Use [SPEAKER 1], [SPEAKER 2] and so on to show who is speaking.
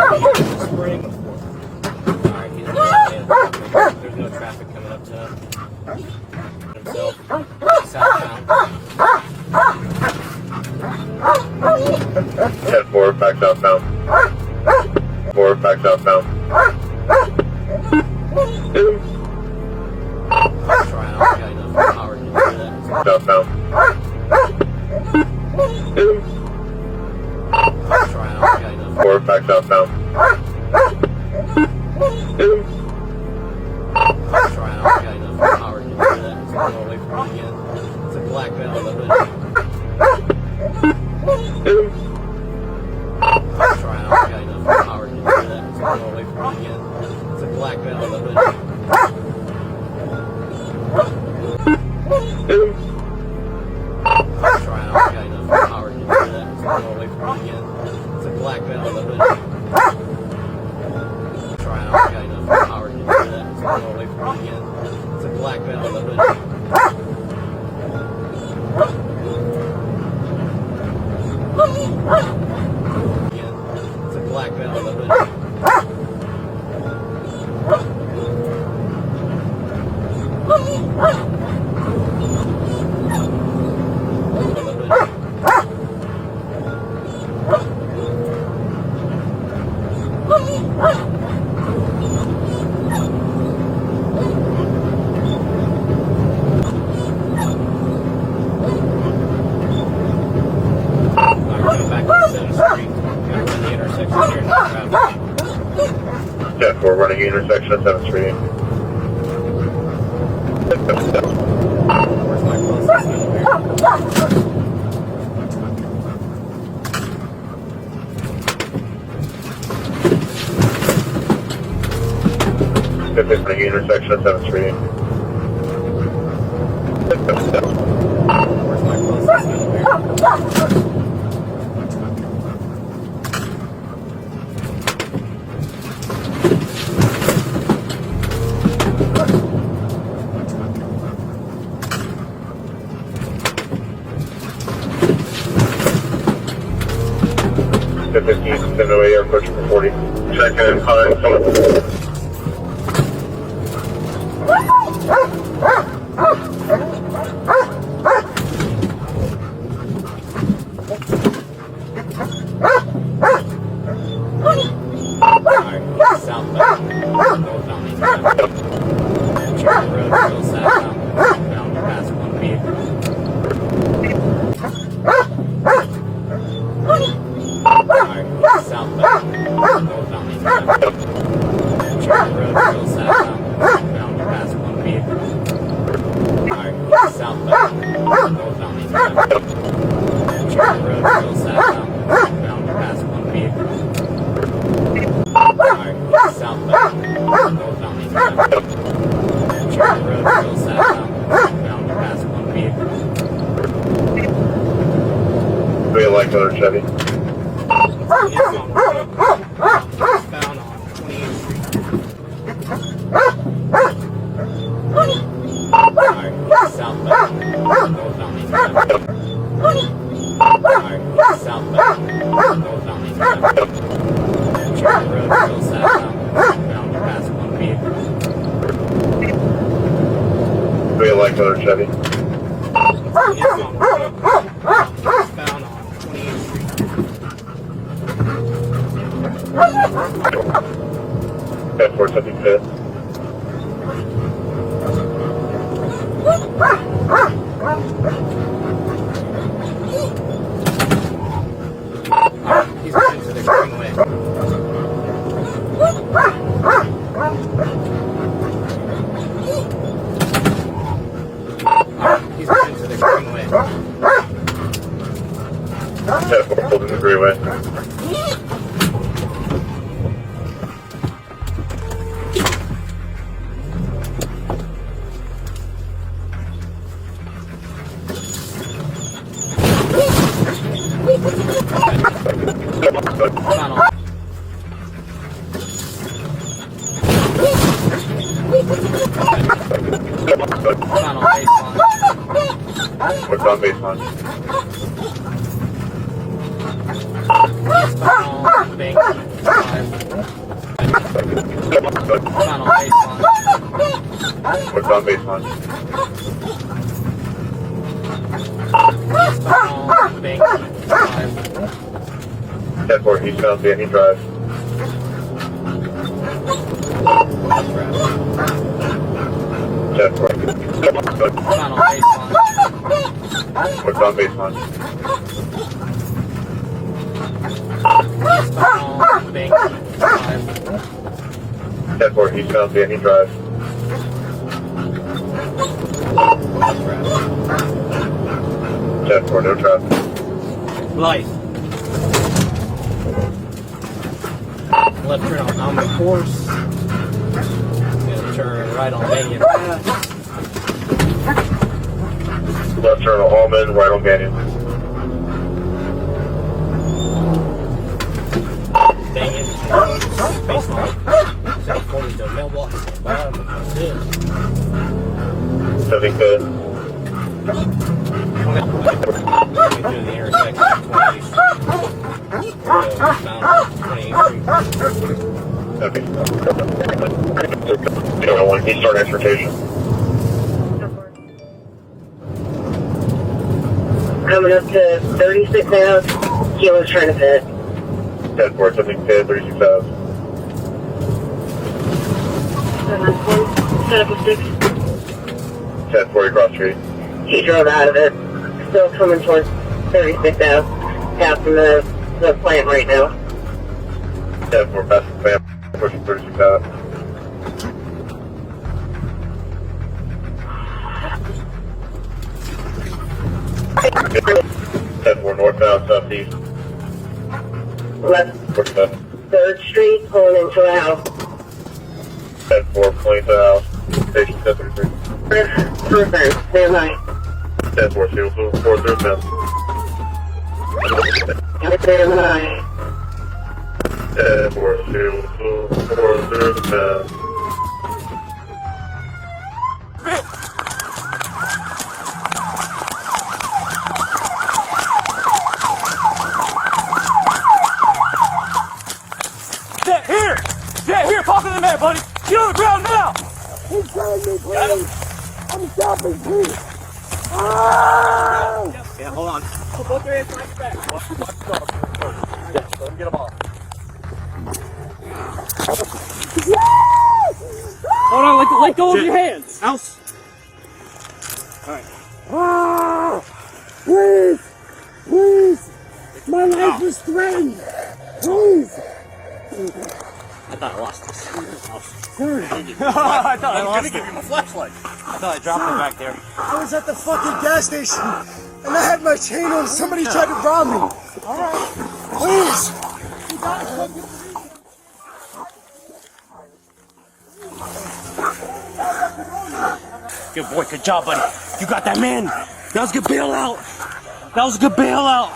[SPEAKER 1] Spring. Alright, he's there's no traffic coming up to himself. Southbound.
[SPEAKER 2] 10-4, back southbound. 4, back southbound.
[SPEAKER 1] Try out, got enough power to do that.
[SPEAKER 2] Southbound.
[SPEAKER 1] Try out, got enough
[SPEAKER 2] 4, back southbound.
[SPEAKER 1] Try out, got enough power to do that. It's going away from me again. It's a black belt on the hood. Try out, got enough power to do that. It's going away from me again. It's a black belt on the hood. Try out, got enough power to do that. It's going away from me again. It's a black belt on the hood. Try out, got enough power to do that. It's going away from me again. It's a black belt on the hood. It's a black belt on the hood. Back to 7th Street. Gotta run the intersection here and traffic.
[SPEAKER 2] 10-4, running intersection at 7th Street.
[SPEAKER 1] Where's my closest elevator?
[SPEAKER 2] 50th running intersection at 7th Street.
[SPEAKER 1] Where's my closest elevator?
[SPEAKER 2] 15, 708, approaching for 40. Check in, calling someone.
[SPEAKER 1] Alright, southbound. Northbound needs to go. Charlie Road, still southbound. Bound past one vehicle. Alright, southbound. Northbound needs to go. Charlie Road, still southbound. Bound past one vehicle. Alright, southbound. Northbound needs to go. Charlie Road, still southbound. Bound past one vehicle. Alright, southbound. Northbound needs to go. Charlie Road, still southbound. Bound past one vehicle.
[SPEAKER 2] Do you like another Chevy?
[SPEAKER 1] Found on 28th Street. Alright, southbound. Northbound needs to go. Alright, southbound. Northbound needs to go. Charlie Road, still southbound. Bound past one vehicle.
[SPEAKER 2] Do you like another Chevy?
[SPEAKER 1] Found on 28th Street.
[SPEAKER 2] 10-4, 75th.
[SPEAKER 1] He's running to the greenway. He's running to the greenway.
[SPEAKER 2] 10-4, holding the freeway.
[SPEAKER 1] Found on baseline.
[SPEAKER 2] What's on baseline?
[SPEAKER 1] Eastbound on Bank 5.
[SPEAKER 2] What's on baseline?
[SPEAKER 1] Bank 5.
[SPEAKER 2] 10-4, eastbound, Danny Drive.
[SPEAKER 1] Traffic.
[SPEAKER 2] 10-4.
[SPEAKER 1] Not on baseline.
[SPEAKER 2] What's on baseline?
[SPEAKER 1] Bank 5.
[SPEAKER 2] 10-4, eastbound, Danny Drive.
[SPEAKER 1] Traffic.
[SPEAKER 2] 10-4, no traffic.
[SPEAKER 1] Light. Left turn on Omni Course. Gonna turn right on Banyan Pass.
[SPEAKER 2] Left turn on Allman, right on Banyan.
[SPEAKER 1] Banyan. Baseline. 740 to mailbox. Bottom. That's it.
[SPEAKER 2] 75th.
[SPEAKER 1] Through the intersection of 28th Street.
[SPEAKER 2] Okay. 201, Eastern Transportation.
[SPEAKER 3] Coming up to 36 now, Kilo's trying to pit.
[SPEAKER 2] 10-4, something pit, 36 out.
[SPEAKER 3] Set up a 6.
[SPEAKER 2] 10-4, across the street.
[SPEAKER 3] He drove out of it. Still coming towards 36 now. Passing the plant right now.
[SPEAKER 2] 10-4, past the fan, pushing 36 out. Northbound, southeast.
[SPEAKER 3] Left
[SPEAKER 2] What's that?
[SPEAKER 3] 3rd Street, pulling into a house.
[SPEAKER 2] 10-4, pulling to the house. Station 73.
[SPEAKER 3] Through fence, stand by.
[SPEAKER 2] 10-4, seal, 4 through fence.
[SPEAKER 3] Stand by.
[SPEAKER 2] 10-4, seal, 4 through the fence.
[SPEAKER 4] Get here, talk to the man, buddy. Get on the ground now.
[SPEAKER 5] He's telling me, please. I'm stopping, please. Ah!
[SPEAKER 4] Yeah, hold on. Put their hands right back. Watch the dog. Yeah, let him get them off. Hold on, let go of your hands. Else.
[SPEAKER 5] Ah! Please! Please! My life is threatened! Please!
[SPEAKER 4] I thought I lost this.
[SPEAKER 5] Sorry.
[SPEAKER 4] I thought I lost it. Give you my flashlight. I thought I dropped it back there.
[SPEAKER 5] I was at the fucking gas station and I had my chain on. Somebody tried to rob me. Alright. Please! You gotta fucking
[SPEAKER 4] Good boy, good job, buddy. You got that man. That was a good bailout. That was a good bailout.